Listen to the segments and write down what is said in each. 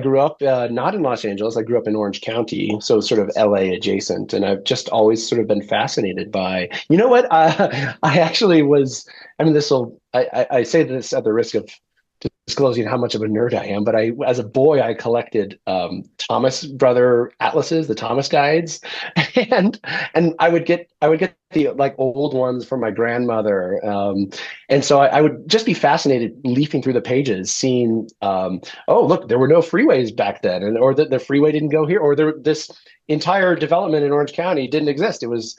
grew up not in Los Angeles. I grew up in Orange County, so sort of LA adjacent. And I've just always sort of been fascinated by, you know what? I actually was, I mean, I say this at the risk of disclosing how much of a nerd I am, but as a boy, I collected Thomas brother atlases, the Thomas guides, and I would get the like old ones from my grandmother, and so I would just be fascinated leafing through the pages, seeing, oh look, there were no freeways back then, and or that the freeway didn't go here, or this entire development in Orange County didn't exist. It was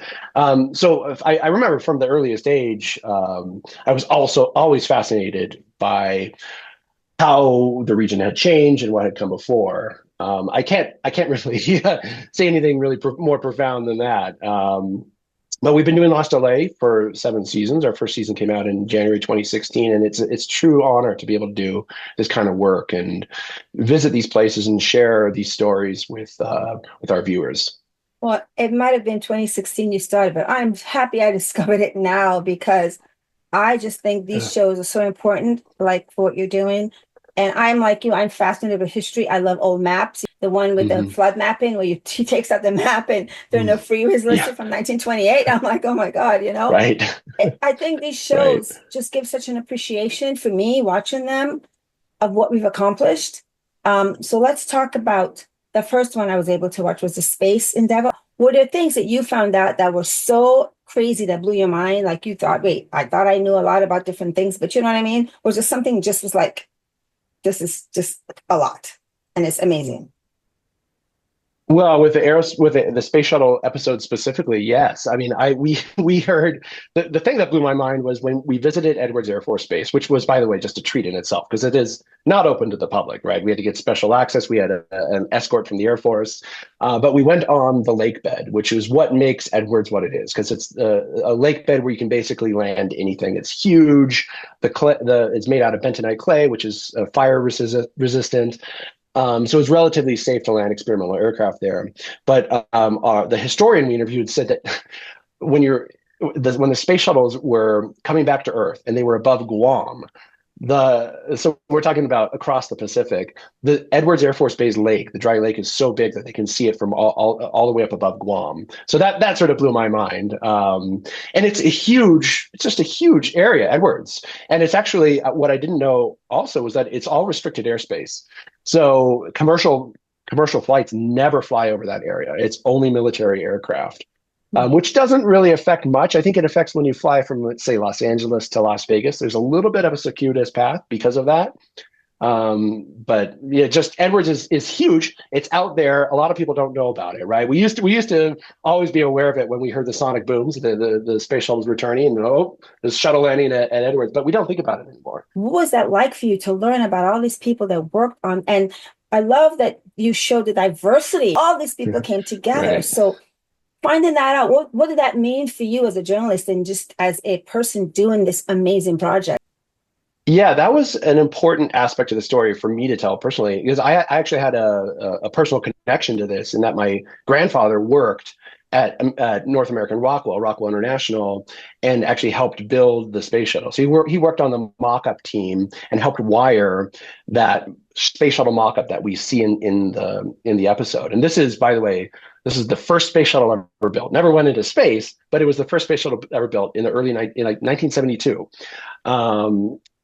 so if I remember from the earliest age, I was also always fascinated by how the region had changed and what had come before. I can't really say anything really more profound than that. But we've been doing Lost LA for 7 seasons. Our first season came out in January 2016, and it's true honor to be able to do this kind of work and visit these places and share these stories with our viewers. Well, it might have been 2016 you started, but I'm happy I discovered it now because I just think these shows are so important, like for what you're doing. And I'm like you, I'm fascinated with history. I love old maps. The one with the Hmm. flood mapping where he takes out the map and there are no freeways Yeah, listed from 1928. I'm like, oh my God, you know? right, I think these right. shows just give such an appreciation for me watching them of what we've accomplished. So let's talk about the first one I was able to watch was the space endeavor. Were there things that you found out that were so crazy that blew your mind? Like you thought, wait, I thought I knew a lot about different things, but you know what I mean? Or was there something just was like, this is just a lot and it's amazing. Well, with the space shuttle episode specifically, yes. I mean, I we heard the thing that blew my mind was when we visited Edwards Air Force Base, which was, by the way, just a treat in itself because it is not open to the public, right? We had to get special access. We had an escort from the Air Force, but we went on the lake bed, which is what makes Edwards what it is, because it's a lake bed where you can basically land anything. It's huge. It's made out of bentonite clay, which is fire resistant. So it's relatively safe to land experimental aircraft there. But the historian we interviewed said that when when the space shuttles were coming back to Earth and they were above Guam, so we're talking about across the Pacific. The Edwards Air Force Base lake, the dry lake, is so big that they can see it from all the way up above Guam. So that sort of blew my mind. And it's just a huge area, Edwards. And it's actually what I didn't know also was that it's all restricted airspace. So commercial flights never fly over that area. It's only military aircraft, which doesn't really affect much. I think it affects when you fly from, let's say, Los Angeles to Las Vegas. There's a little bit of a circuitous path because of that. But yeah, just Edwards is huge. It's out there. A lot of people don't know about it, right? We used to always be aware of it when we heard the sonic booms, the space shuttles returning, and oh, the shuttle landing at Edwards. But we don't think about it anymore. What was that like for you to learn about all these people that worked on? And I love that you showed the diversity. All these people came together. Right. So finding that out, what did that mean for you as a journalist and just as a person doing this amazing project? Yeah, that was an important aspect of the story for me to tell personally, because I actually had a personal connection to this in that my grandfather worked at North American Rockwell International, and actually helped build the space shuttle. So he worked on the mock-up team and helped wire that space shuttle mock-up that we see in the episode. And this is, by the way, this is the first space shuttle ever built. Never went into space, but it was the first space shuttle ever built in the in like 1972.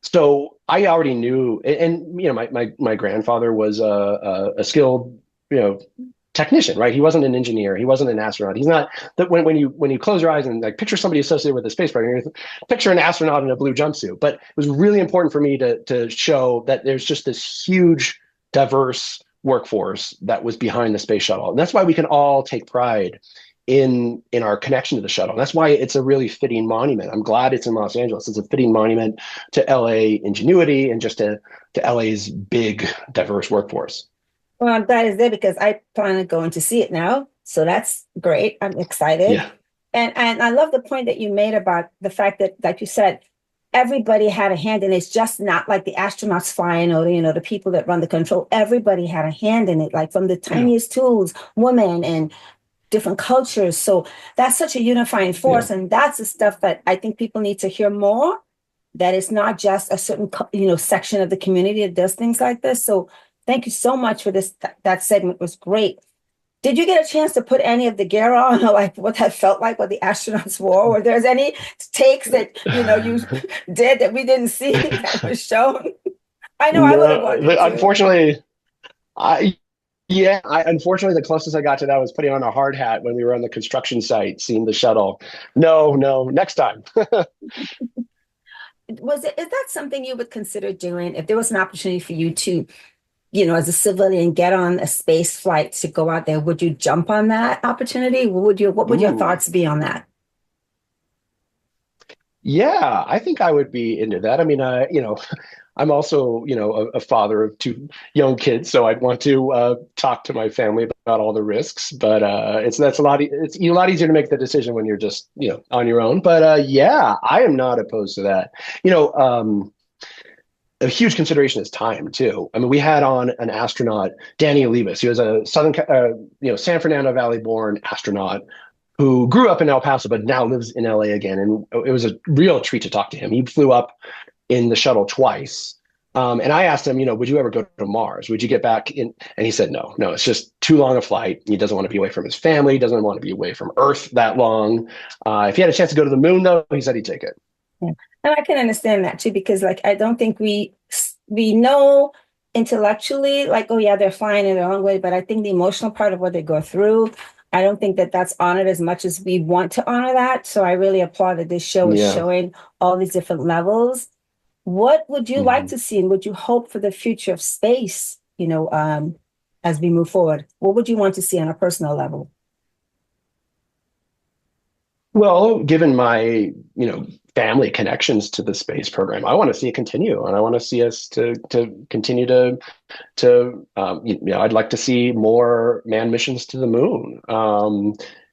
So I already knew, and you know, my grandfather was a skilled, you know, technician, right? He wasn't an engineer. He wasn't an astronaut. He's not that when you close your eyes and like picture somebody associated with the space program, you picture an astronaut in a blue jumpsuit. But it was really important for me to show that there's just this huge, diverse workforce that was behind the space shuttle, and that's why we can all take pride in our connection to the shuttle. And that's why it's a really fitting monument. I'm glad it's in Los Angeles. It's a fitting monument to LA ingenuity and just to LA's big, diverse workforce. Well, I'm glad it's there because I plan on going to see it now. So that's great. I'm excited. Yeah. And I love the point that you made about the fact that, like you said, everybody had a hand in it. It's just not like the astronauts flying or, you know, the people that run the control. Everybody had a hand in it, like from the Yeah. tiniest tools, women and different cultures. So that's such a unifying Yeah. force. And that's the stuff that I think people need to hear more, that it's not just a certain, you know, section of the community that does things like this. So Thank you so much for this. That segment was great. Did you get a chance to put any of the gear on, or like what that felt like, what the astronauts wore? Or there's any takes that you did that we didn't see that was shown? I know I would have No, wanted to. unfortunately, I yeah, unfortunately the closest I got to that was putting on a hard hat when we were on the construction site, seeing the shuttle. No, no, next time. Is that something you would consider doing if there was an opportunity for you to, as a civilian, get on a space flight to go out there? Would you jump on that opportunity? What would your Ooh. thoughts be on that? Yeah, I think I would be into that. I mean, I'm also, a father of two young kids, so I'd want to talk to my family about all the risks. But it's a lot easier to make the decision when you're just, on your own. But yeah, I am not opposed to that. You know, a huge consideration is time too. I mean, we had on an astronaut, Danny Olivas. He was a San Fernando Valley born astronaut who grew up in El Paso, but now lives in LA again. And it was a real treat to talk to him. He flew up in the shuttle twice. And I asked him, would you ever go to Mars? Would you get back in? And he said, no, no, it's just too long a flight. He doesn't want to be away from his family. He doesn't want to be away from Earth that long. If he had a chance to go to the moon, though, he said he'd take it. Yeah. And I can understand that too, because like I don't think we know intellectually, like, oh yeah, they're flying in their own way, but I think the emotional part of what they go through, I don't think that that's honored as much as we want to honor that. So I really applaud that this show is Yeah. showing all these different levels. What would you like Mhm. to see, and would you hope for the future of space, as we move forward? What would you want to see on a personal level? Well, given my, family connections to the space program, I want to see it continue, and I want to see us to continue I'd like to see more manned missions to the moon.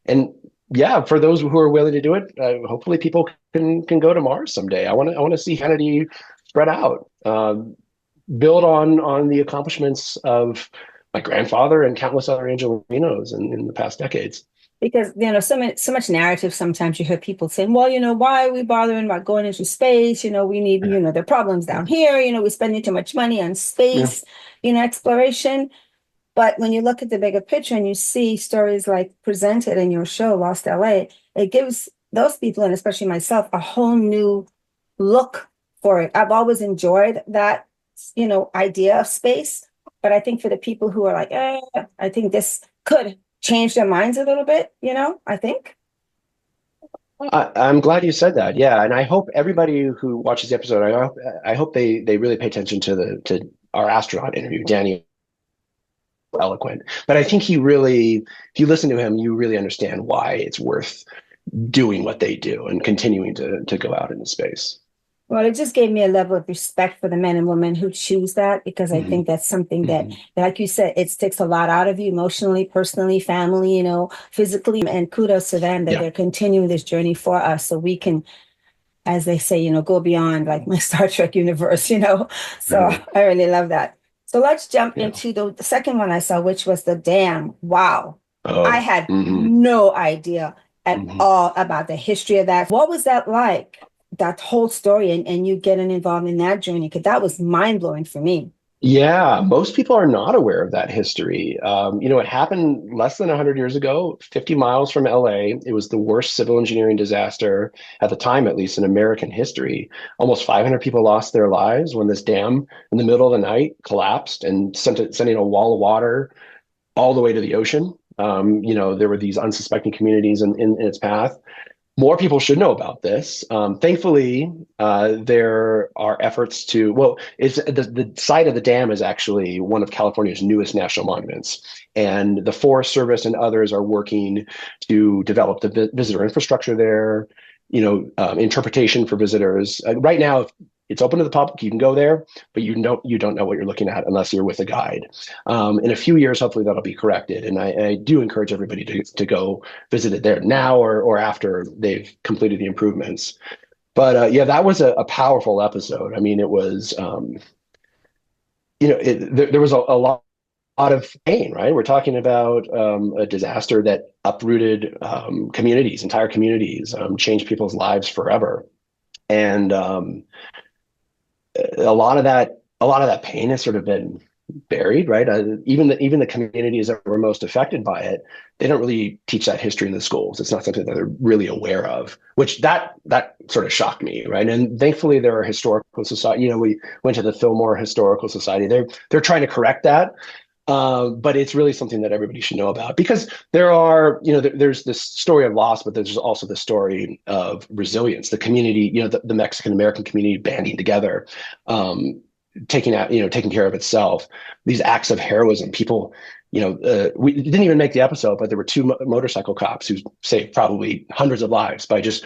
And yeah, for those who are willing to do it, hopefully people can go to Mars someday. I want to see humanity spread out, build on the accomplishments of my grandfather and countless other Angelinos in the past decades. Because so much narrative, sometimes you hear people saying, well, why are we bothering about going into space? We need, there are problems down here, we're spending too much money on Yeah. space, exploration. But when you look at the bigger picture and you see stories like presented in your show, Lost LA, it gives those people, and especially myself, a whole new look for it. I've always enjoyed that, idea of space. But I think for the people who are like, I think this could change their minds a little bit, I think. I'm glad you said that. Yeah, and I hope everybody who watches the episode, I hope they really pay attention to our astronaut interview, Danny, eloquent. But I think if you listen to him, you really understand why it's worth doing what they do and continuing to go out into space. Well, it just gave me a level of respect for the men and women who choose that, because I Hmm. think that's something that, Hmm. like you said, it takes a lot out of you emotionally, personally, family, physically. And kudos to them that Yeah. they're continuing this journey for us so we can, as they say, go beyond like my Star Trek universe. So Yeah. I really love that. So let's jump Yeah. into the second one I saw, which was the dam. Wow. I Oh. had Hmm. no idea at Hmm. all about the history of that. What was that like? That whole story, and you getting involved in that journey, because that was mind blowing for me. Yeah, most people are not aware of that history. It happened less than 100 years ago, 50 miles from LA. It was the worst civil engineering disaster at the time, at least in American history. Almost 500 people lost their lives when this dam in the middle of the night collapsed and sending a wall of water all the way to the ocean. There were these unsuspecting communities in its path. More people should know about this. Thankfully, there are efforts to, well, the site of the dam is actually one of California's newest national monuments. And the Forest Service and others are working to develop the visitor infrastructure there, interpretation for visitors. Right now, it's open to the public. You can go there, but you don't know what you're looking at unless you're with a guide. In a few years, hopefully that'll be corrected. And I do encourage everybody to go visit it there now or after they've completed the improvements. But yeah, that was a powerful episode. I mean, it was, there was a lot of pain, right? We're talking about a disaster that uprooted entire communities, changed people's lives forever. And a lot of that pain has sort of been buried, right? Even the communities that were most affected by it, they don't really teach that history in the schools. It's not something that they're really aware of, which that sort of shocked me, right? And thankfully, there are historical society. We went to the Fillmore Historical Society. They're trying to correct that. But it's really something that everybody should know about because there are, there's this story of loss, but there's also the story of resilience. The community, the Mexican American community banding together, taking care of itself. These acts of heroism. People, we didn't even make the episode, but there were two motorcycle cops who saved probably hundreds of lives by just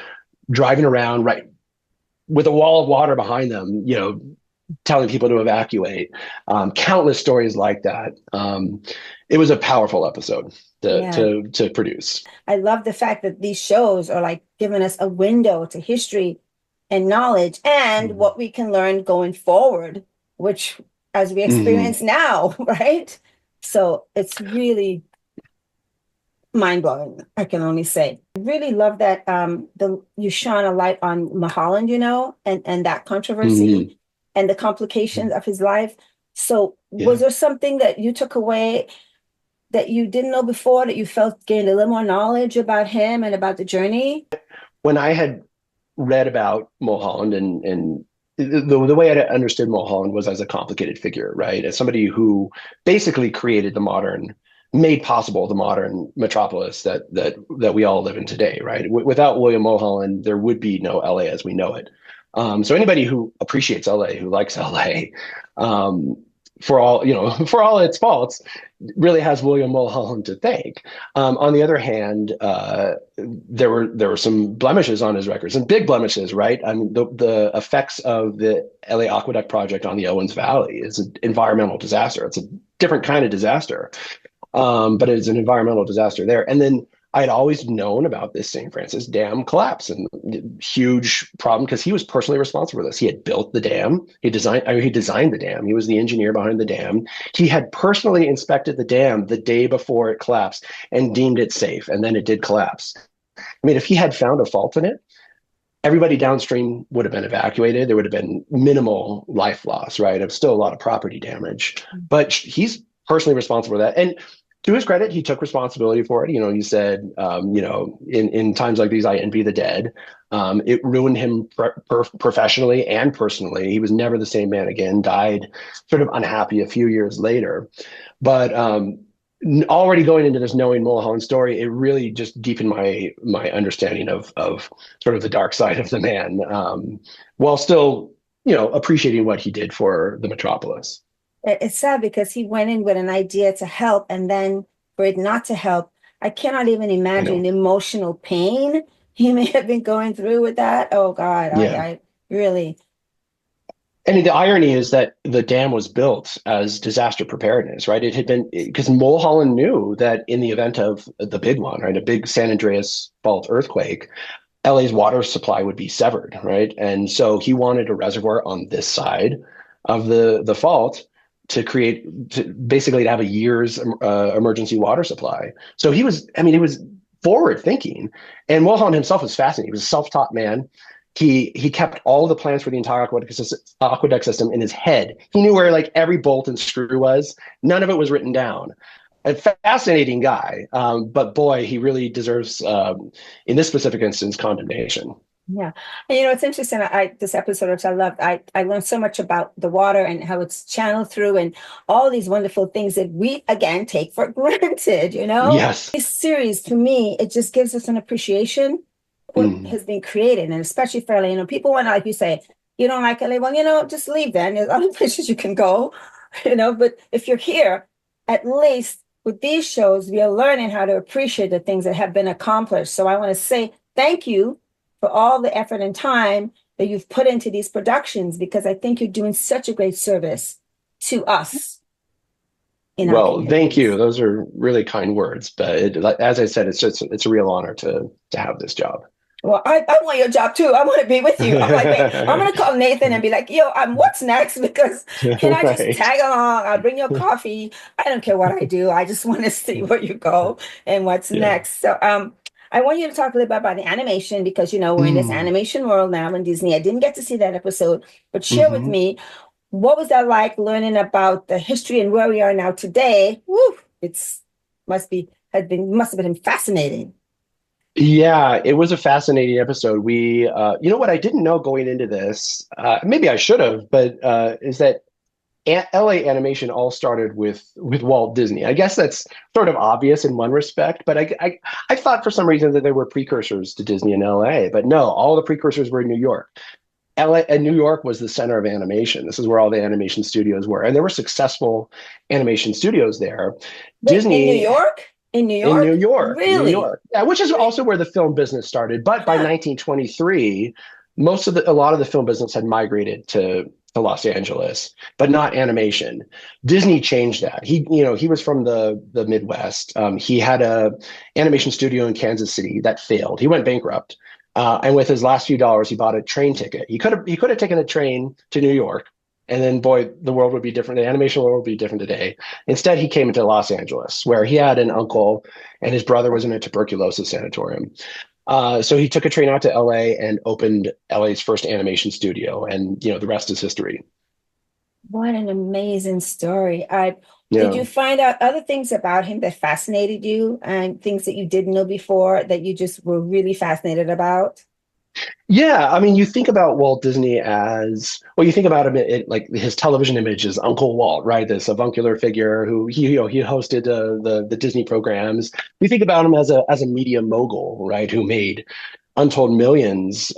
driving around right with a wall of water behind them, telling people to evacuate. Countless stories like that. It was a powerful episode Yeah. to produce. I love the fact that these shows are like giving us a window to history and knowledge and Mm-hmm. what we can learn going forward, which as we Mm-hmm. experience now, right? So it's really mind blowing, I can only say. I really love that the you shine a light on Mulholland, and that Mm-hmm. controversy and the complications of his life. So was Yeah. there something that you took away that you didn't know before that you felt gained a little more knowledge about him and about the journey? When I had read about Mulholland and the way I understood Mulholland was as a complicated figure, right? As somebody who basically made possible the modern metropolis that we all live in today, right? Without William Mulholland, there would be no LA as we know it. So anybody who appreciates LA, who likes LA, um, for all its faults, really has William Mulholland to thank. On the other hand, there were some blemishes on his records, and big blemishes, right? I mean, the effects of the LA Aqueduct project on the Owens Valley is an environmental disaster. It's a different kind of disaster, but it's an environmental disaster there. And then I had always known about this St. Francis Dam collapse and huge problem because he was personally responsible for this. He had built the dam. He designed the dam. He was the engineer behind the dam. He had personally inspected the dam the day before it collapsed and deemed it safe. And then it did collapse. I mean, if he had found a fault in it, everybody downstream would have been evacuated. There would have been minimal life loss, right? Of still a lot of property damage, but he's personally responsible for that. And to his credit, he took responsibility for it. He said, in times like these, I envy the dead. It ruined him professionally and personally. He was never the same man again, died sort of unhappy a few years later. But already going into this knowing Mulholland story, it really just deepened my understanding of sort of the dark side of the man, while still, appreciating what he did for the metropolis. It's sad because he went in with an idea to help, and then for it not to help, I cannot even I imagine know. the emotional pain he may have been going through with that. Oh God, Yeah. I really, And the irony is that the dam was built as disaster preparedness, right? It had been because Mulholland knew that in the event of the big one, right, a big San Andreas Fault earthquake, LA's water supply would be severed, right? And so he wanted a reservoir on this side of the fault to basically to have a year's emergency water supply. So I mean, it was forward thinking. And Mulholland himself was fascinating. He was a self-taught man. He kept all the plans for the entire aqueduct system in his head. He knew where like every bolt and screw was. None of it was written down. A fascinating guy, but boy, he really deserves, in this specific instance, condemnation. yeah. And it's interesting. This episode, which I loved, I learned so much about the water and how it's channeled through and all these wonderful things that we again take for granted. Yes. This series, to me, it just gives us an appreciation what Mm. has been created, and especially for LA. People want to, like you say, you don't like LA, well, just leave then. There's other places you can go. But if you're here, at least with these shows, we are learning how to appreciate the things that have been accomplished. So I want to say thank you for all the effort and time that you've put into these productions because I think you're doing such a great service to us in our Well, thank communities. you. Those are really kind words, but as I said, it's a real honor to have this job. Well, I want your job too. I want to be with you. I'm like, wait, I'm gonna call Nathan and be like, yo, what's next? Because can I just Right. tag along? I'll bring you coffee. I don't care what I do. I just want to see where you go and what's Yeah. next. So I want you to talk a little bit about the animation because we're in this Mm. animation world now in Disney. I didn't get to see that episode, but share with Hmm. me what was that like learning about the history and where we are now today? Woo, it's must have been fascinating. Yeah, it was a fascinating episode. You know what I didn't know going into this, maybe I should have, but is that LA animation all started with Walt Disney. I guess that's sort of obvious in one respect, but I thought for some reason that there were precursors to Disney in LA, but no, all the precursors were in New York. LA and New York was the center of animation. This is where all the animation studios were, and there were successful animation studios there. Wait, in New Disney York? In New in York? New Really? York, yeah, which is Wait, also where the film business started. But by huh. 1923, a lot of the film business had migrated to Los Angeles, but not animation. Disney changed that. He was from the Midwest. He had a animation studio in Kansas City that failed. He went bankrupt, and with his last few dollars, he bought a train ticket. He could have taken a train to New York, and then boy, the world would be different. The animation world would be different today. Instead, he came into Los Angeles, where he had an uncle, and his brother was in a tuberculosis sanatorium. So he took a train out to LA and opened LA's first animation studio, and the rest is history. What an amazing story. I Did Yeah. you find out other things about him that fascinated you and things that you didn't know before that you just were really fascinated about? Yeah, I mean, you think about Walt Disney as well. You think about him, like his television image is Uncle Walt, right? This avuncular figure who he hosted the Disney programs. You think about him as a media mogul, right? Who made untold millions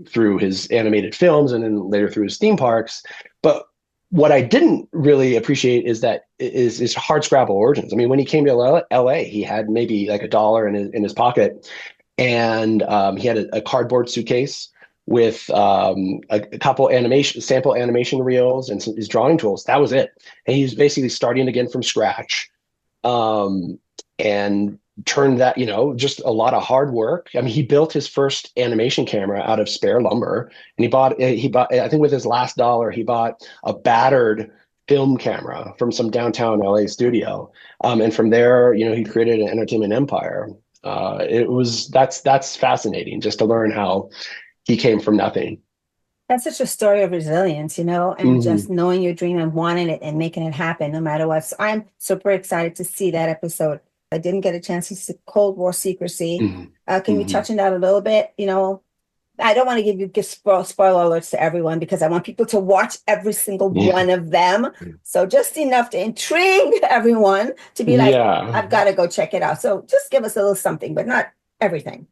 through his animated films and then later through his theme parks. But what I didn't really appreciate is hard scrabble origins. I mean, when he came to LA, he had maybe like $1 in his pocket, and he had a cardboard suitcase with a couple animation sample animation reels and his drawing tools. That was it, and he's basically starting again from scratch. Um, and turned that, just a lot of hard work. I mean, he built his first animation camera out of spare lumber, and he bought, I think with his last dollar, he bought a battered film camera from some downtown LA studio. And from there, he created an entertainment empire. That's fascinating just to learn how he came from nothing. That's such a story of resilience, and just Hmm. knowing your dream and wanting it and making it happen no matter what. So I'm super excited to see that episode. I didn't get a chance to see Cold War Secrecy. Hmm. Can you Hmm. touch on that a little bit? I don't want to give spoiler alerts to everyone because I want people to watch every single Yeah. one of them. So just enough to intrigue everyone to be like, Yeah. I've got to go check it out. So just give us a little something, but not everything.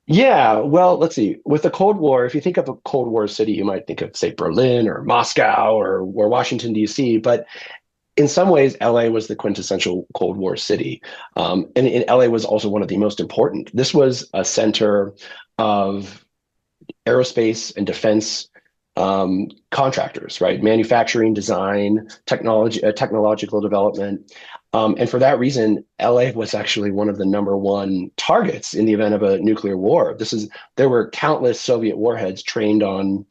Yeah, well, let's see. With the Cold War, if you think of a Cold War city, you might think of, say, Berlin or Moscow or Washington, D.C. But in some ways, LA was the quintessential Cold War city. And LA was also one of the most important. This was a center of aerospace and defense contractors, right? Manufacturing, design, technological development. And for that reason, LA was actually one of the number one targets in the event of a nuclear war. There were countless Soviet warheads trained on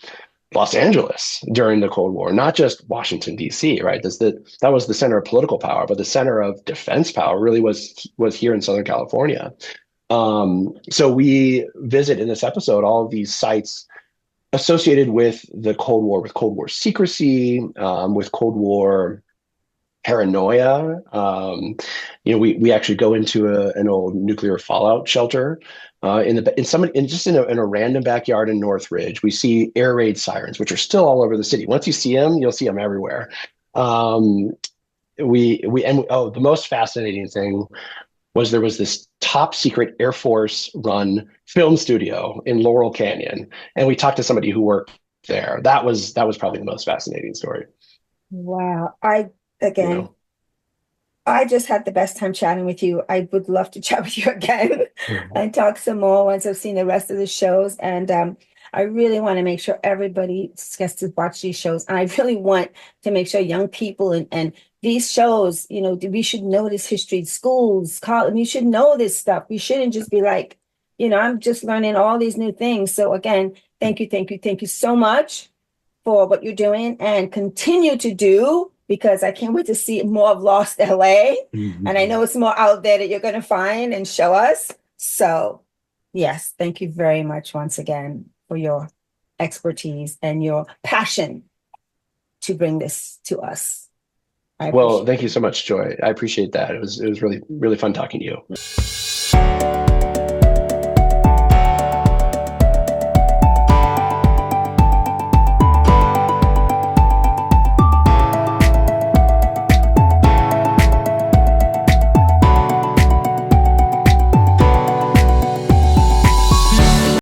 Los Angeles during the Cold War, not just Washington, D.C., right? That was the center of political power, but the center of defense power really was here in Southern California. So we visit in this episode all of these sites associated with the Cold War, with Cold War secrecy, with Cold War paranoia. We actually go into an old nuclear fallout shelter in a random backyard in Northridge. We see air raid sirens, which are still all over the city. Once you see them, you'll see them everywhere. Um, the most fascinating thing was there was this top secret Air Force run film studio in Laurel Canyon, and we talked to somebody who worked there. That was probably the most fascinating story. Wow. You Again, know. I just had the best time chatting with you. I would love to chat with you again Mhm. and talk some more once I've seen the rest of the shows. And I really want to make sure everybody gets to watch these shows. And I really want to make sure young people and these shows, we should know this history, schools, college, we should know this stuff. We shouldn't just be like, I'm just learning all these new things. So again, thank you so much for what you're doing and continue to do because I can't wait to see more of Lost LA. And I know Mhm. it's more out there that you're going to find and show us. So, yes, thank you very much once again for your expertise and your passion to bring this to us. I Well, appreciate thank you so much, Joy. I appreciate that. It was really, really fun talking to you. it.